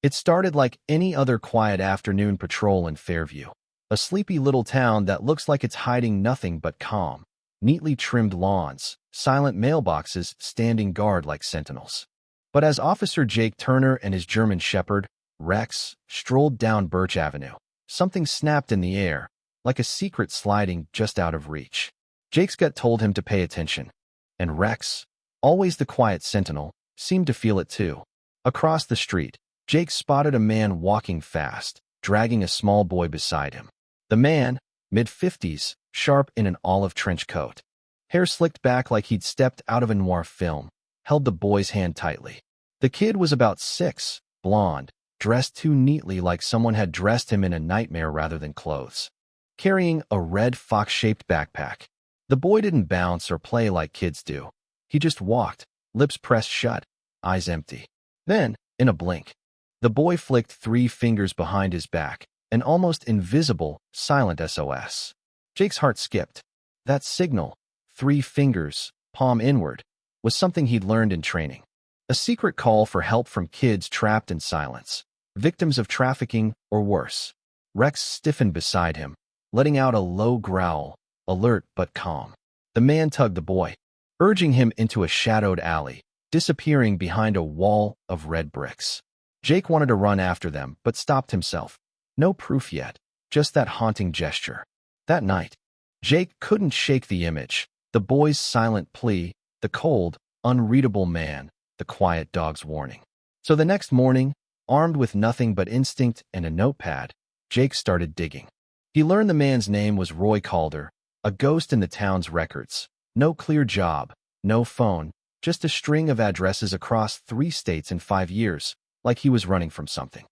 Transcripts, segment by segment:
It started like any other quiet afternoon patrol in Fairview, a sleepy little town that looks like it's hiding nothing but calm. Neatly trimmed lawns, silent mailboxes standing guard like sentinels. But as Officer Jake Turner and his German shepherd, Rex, strolled down Birch Avenue, something snapped in the air, like a secret sliding just out of reach. Jake's gut told him to pay attention, and Rex, always the quiet sentinel, seemed to feel it too. Across the street, Jake spotted a man walking fast, dragging a small boy beside him. The man, mid-50s, sharp in an olive trench coat, hair slicked back like he'd stepped out of a noir film, held the boy's hand tightly. The kid was about 6, blonde, dressed too neatly like someone had dressed him in a nightmare rather than clothes. Carrying a red fox-shaped backpack. The boy didn't bounce or play like kids do. He just walked, lips pressed shut, eyes empty. Then, in a blink, the boy flicked 3 fingers behind his back, an almost invisible, silent SOS. Jake's heart skipped. That signal, 3 fingers, palm inward, was something he'd learned in training. A secret call for help from kids trapped in silence, victims of trafficking or worse. Rex stiffened beside him, letting out a low growl, alert but calm. The man tugged the boy, urging him into a shadowed alley, disappearing behind a wall of red bricks. Jake wanted to run after them, but stopped himself. No proof yet, just that haunting gesture. That night, Jake couldn't shake the image, the boy's silent plea, the cold, unreadable man, the quiet dog's warning. So the next morning, armed with nothing but instinct and a notepad, Jake started digging. He learned the man's name was Roy Calder, a ghost in the town's records. No clear job, no phone, just a string of addresses across 3 states in 5 years, like he was running from something.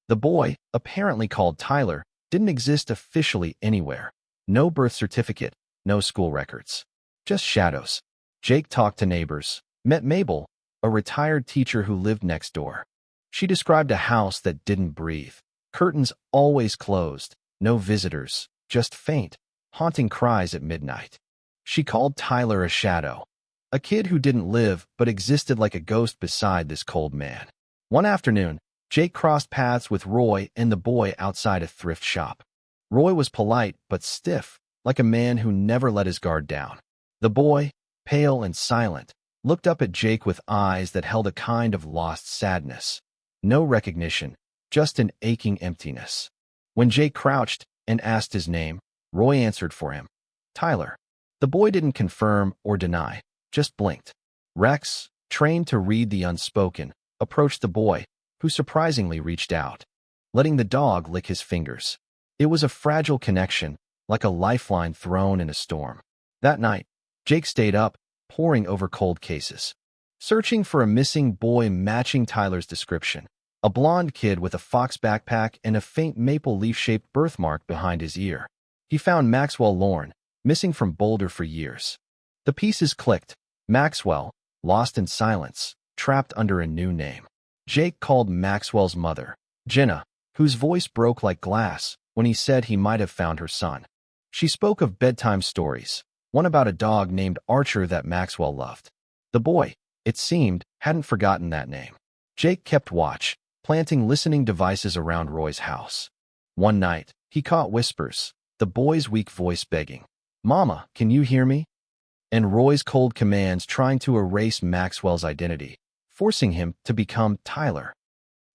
The boy, apparently called Tyler, didn't exist officially anywhere. No birth certificate, no school records. Just shadows. Jake talked to neighbors, met Mabel, a retired teacher who lived next door. She described a house that didn't breathe. Curtains always closed, no visitors, just faint, haunting cries at midnight. She called Tyler a shadow, a kid who didn't live but existed like a ghost beside this cold man. One afternoon, Jake crossed paths with Roy and the boy outside a thrift shop. Roy was polite but stiff, like a man who never let his guard down. The boy, pale and silent, looked up at Jake with eyes that held a kind of lost sadness. No recognition, just an aching emptiness. When Jake crouched and asked his name, Roy answered for him. Tyler. The boy didn't confirm or deny, just blinked. Rex, trained to read the unspoken, approached the boy, who surprisingly reached out, letting the dog lick his fingers. It was a fragile connection, like a lifeline thrown in a storm. That night, Jake stayed up, poring over cold cases, searching for a missing boy matching Tyler's description. A blonde kid with a fox backpack and a faint maple leaf-shaped birthmark behind his ear. He found Maxwell Lorne, missing from Boulder for years. The pieces clicked. Maxwell, lost in silence, trapped under a new name. Jake called Maxwell's mother, Jenna, whose voice broke like glass when he said he might have found her son. She spoke of bedtime stories, one about a dog named Archer that Maxwell loved. The boy, it seemed, hadn't forgotten that name. Jake kept watch, planting listening devices around Roy's house. One night, he caught whispers, the boy's weak voice begging, "Mama, can you hear me?" And Roy's cold commands trying to erase Maxwell's identity, forcing him to become Tyler.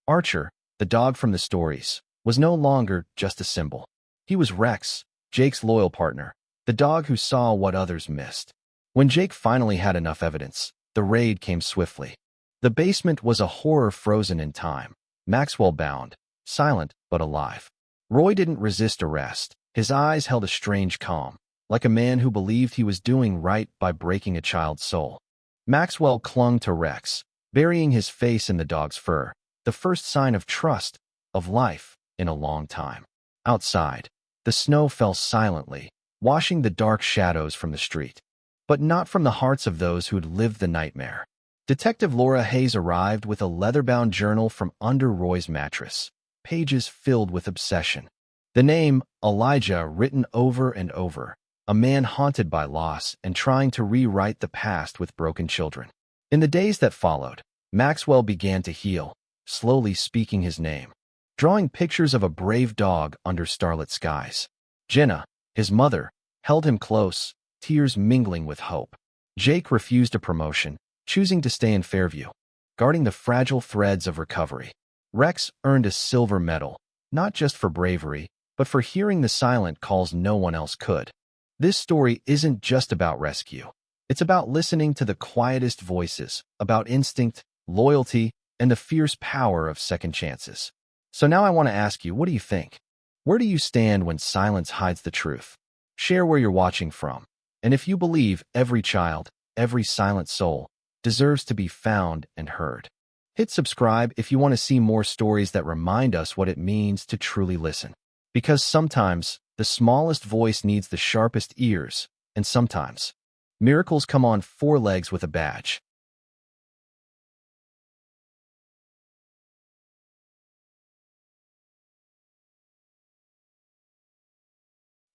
Archer, the dog from the stories, was no longer just a symbol. He was Rex, Jake's loyal partner, the dog who saw what others missed. When Jake finally had enough evidence, the raid came swiftly. The basement was a horror frozen in time, Maxwell bound, silent but alive. Roy didn't resist arrest. His eyes held a strange calm, like a man who believed he was doing right by breaking a child's soul. Maxwell clung to Rex, burying his face in the dog's fur, the first sign of trust, of life, in a long time. Outside, the snow fell silently, washing the dark shadows from the street. But not from the hearts of those who'd lived the nightmare. Detective Laura Hayes arrived with a leather-bound journal from under Roy's mattress, pages filled with obsession. The name, Elijah, written over and over, a man haunted by loss and trying to rewrite the past with broken children. In the days that followed, Maxwell began to heal, slowly speaking his name, drawing pictures of a brave dog under starlit skies. Jenna, his mother, held him close, tears mingling with hope. Jake refused a promotion, choosing to stay in Fairview, guarding the fragile threads of recovery. Rex earned a silver medal, not just for bravery, but for hearing the silent calls no one else could. This story isn't just about rescue. It's about listening to the quietest voices, about instinct, loyalty, and the fierce power of second chances. So now I want to ask you, what do you think? Where do you stand when silence hides the truth? Share where you're watching from. And if you believe every child, every silent soul, deserves to be found and heard. Hit subscribe if you want to see more stories that remind us what it means to truly listen. Because sometimes, the smallest voice needs the sharpest ears, and sometimes, miracles come on 4 legs with a badge.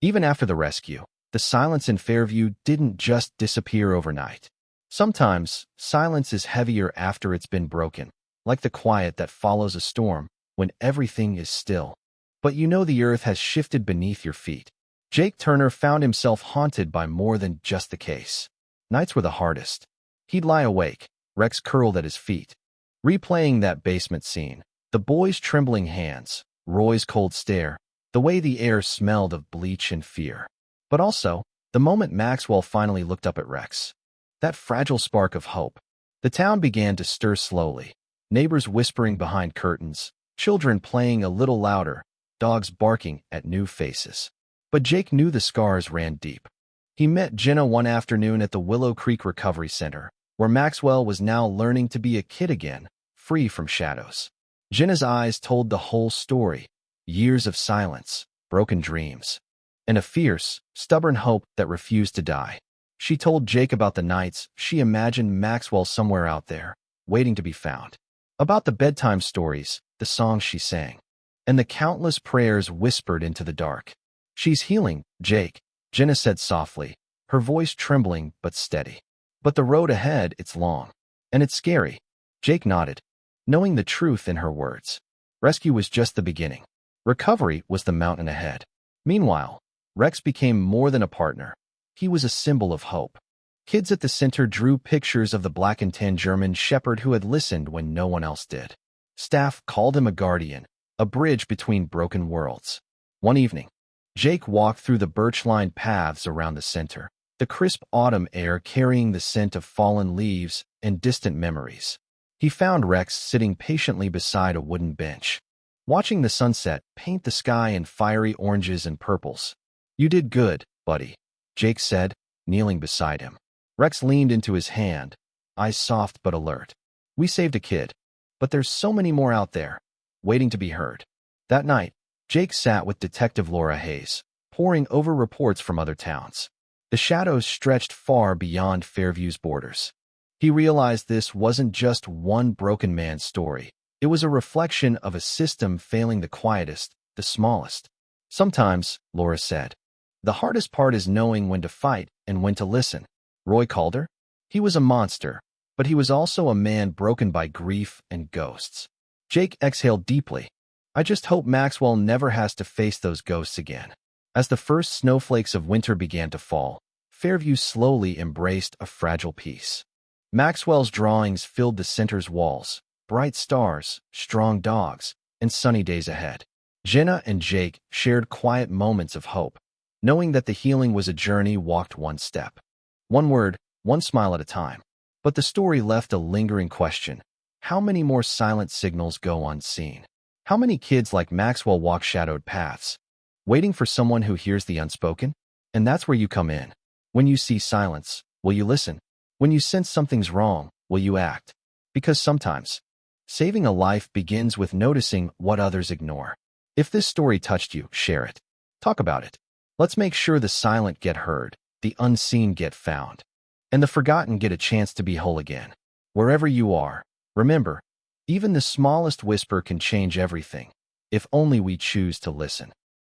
Even after the rescue, the silence in Fairview didn't just disappear overnight. Sometimes, silence is heavier after it's been broken, like the quiet that follows a storm when everything is still. But you know the earth has shifted beneath your feet. Jake Turner found himself haunted by more than just the case. Nights were the hardest. He'd lie awake, Rex curled at his feet, replaying that basement scene, the boy's trembling hands, Roy's cold stare, the way the air smelled of bleach and fear. But also, the moment Maxwell finally looked up at Rex. That fragile spark of hope. The town began to stir slowly, neighbors whispering behind curtains, children playing a little louder, dogs barking at new faces. But Jake knew the scars ran deep. He met Jenna one afternoon at the Willow Creek Recovery Center, where Maxwell was now learning to be a kid again, free from shadows. Jenna's eyes told the whole story. Years of silence, broken dreams, and a fierce, stubborn hope that refused to die. She told Jake about the nights she imagined Maxwell somewhere out there, waiting to be found. About the bedtime stories, the songs she sang, and the countless prayers whispered into the dark. She's healing, Jake, Jenna said softly, her voice trembling but steady. But the road ahead, it's long. And it's scary. Jake nodded, knowing the truth in her words. Rescue was just the beginning. Recovery was the mountain ahead. Meanwhile, Rex became more than a partner. He was a symbol of hope. Kids at the center drew pictures of the black and tan German shepherd who had listened when no one else did. Staff called him a guardian, a bridge between broken worlds. One evening, Jake walked through the birch-lined paths around the center, the crisp autumn air carrying the scent of fallen leaves and distant memories. He found Rex sitting patiently beside a wooden bench, watching the sunset paint the sky in fiery oranges and purples. "You did good, buddy," Jake said, kneeling beside him. Rex leaned into his hand, eyes soft but alert. "We saved a kid, but there's so many more out there, waiting to be heard." That night, Jake sat with Detective Laura Hayes, poring over reports from other towns. The shadows stretched far beyond Fairview's borders. He realized this wasn't just one broken man's story. It was a reflection of a system failing the quietest, the smallest. "Sometimes," Laura said, "the hardest part is knowing when to fight and when to listen." Roy Calder? He was a monster, but he was also a man broken by grief and ghosts. Jake exhaled deeply. "I just hope Maxwell never has to face those ghosts again." As the first snowflakes of winter began to fall, Fairview slowly embraced a fragile peace. Maxwell's drawings filled the center's walls, bright stars, strong dogs, and sunny days ahead. Jenna and Jake shared quiet moments of hope, knowing that the healing was a journey walked one step. One word, one smile at a time. But the story left a lingering question. How many more silent signals go unseen? How many kids like Maxwell walk shadowed paths, waiting for someone who hears the unspoken? And that's where you come in. When you see silence, will you listen? When you sense something's wrong, will you act? Because sometimes, saving a life begins with noticing what others ignore. If this story touched you, share it. Talk about it. Let's make sure the silent get heard, the unseen get found, and the forgotten get a chance to be whole again. Wherever you are, remember, even the smallest whisper can change everything, if only we choose to listen.